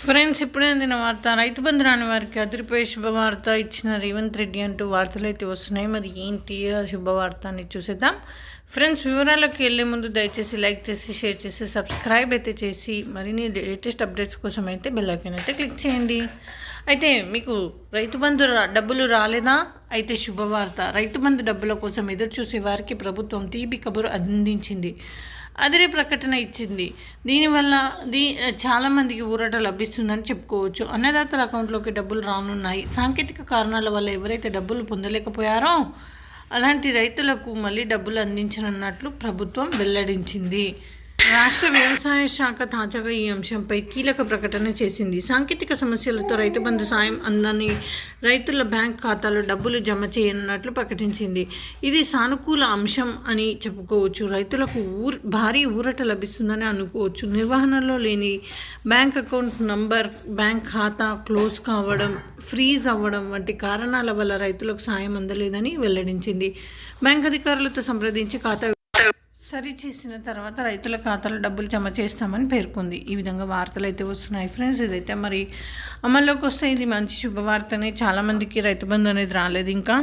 Friends, ఇప్పుడే అందిన వార్త. రైతు బంధు రాని వారికి అదిరిపోయే శుభవార్త ఇచ్చిన రేవంత్ రెడ్డి అంటూ వార్తలు అయితే వస్తున్నాయి. మరి ఏంటి ఆ శుభవార్త అని చూసేద్దాం. ఫ్రెండ్స్, వివరాలకు వెళ్ళే ముందు దయచేసి లైక్ చేసి, షేర్ చేసి, సబ్స్క్రైబ్ అయితే చేసి, మరిన్ని లేటెస్ట్ అప్డేట్స్ కోసం అయితే బెల్ ఐకాన్ అయితే క్లిక్ చేయండి. అయితే మీకు రైతు బంధు డబ్బులు రాలేదా? అయితే శుభవార్త. రైతు బంధు డబ్బుల కోసం ఎదురు చూసే వారికి ప్రభుత్వం తీపి కబురు అందించింది. అదిరే ప్రకటన ఇచ్చింది. దీనివల్ల చాలామందికి ఊరట లభిస్తుందని చెప్పుకోవచ్చు. అన్నదాతల అకౌంట్లోకి డబ్బులు రానున్నాయి. సాంకేతిక కారణాల వల్ల ఎవరైతే డబ్బులు పొందలేకపోయారో అలాంటి రైతులకు మళ్ళీ డబ్బులు అందించనున్నట్లు ప్రభుత్వం వెల్లడించింది. రాష్ట్ర వ్యవసాయ శాఖ తాజాగా ఈ అంశంపై కీలక ప్రకటన చేసింది. సాంకేతిక సమస్యలతో రైతు బంధు సాయం అందని రైతుల బ్యాంక్ ఖాతాలో డబ్బులు జమ చేయనున్నట్లు ప్రకటించింది. ఇది సానుకూల అంశం అని చెప్పుకోవచ్చు. రైతులకు భారీ ఊరట లభిస్తుందని అనుకోవచ్చు. నిర్వహణలో లేని బ్యాంక్ అకౌంట్ నంబర్, బ్యాంక్ ఖాతా క్లోజ్ కావడం, ఫ్రీజ్ అవ్వడం వంటి కారణాల వల్ల రైతులకు సాయం అందలేదని వెల్లడించింది. బ్యాంక్ అధికారులతో సంప్రదించి ఖాతా సరిచేసిన తర్వాత రైతుల ఖాతాలో డబ్బులు జమ చేస్తామని పేర్కొంది. ఈ విధంగా వార్తలు అయితే వస్తున్నాయి. ఫ్రెండ్స్, ఇదైతే మరి అమల్లోకి వస్తే ఇది మంచి శుభవార్తనే. చాలామందికి రైతు బంధు అనేది రాలేదు ఇంకా.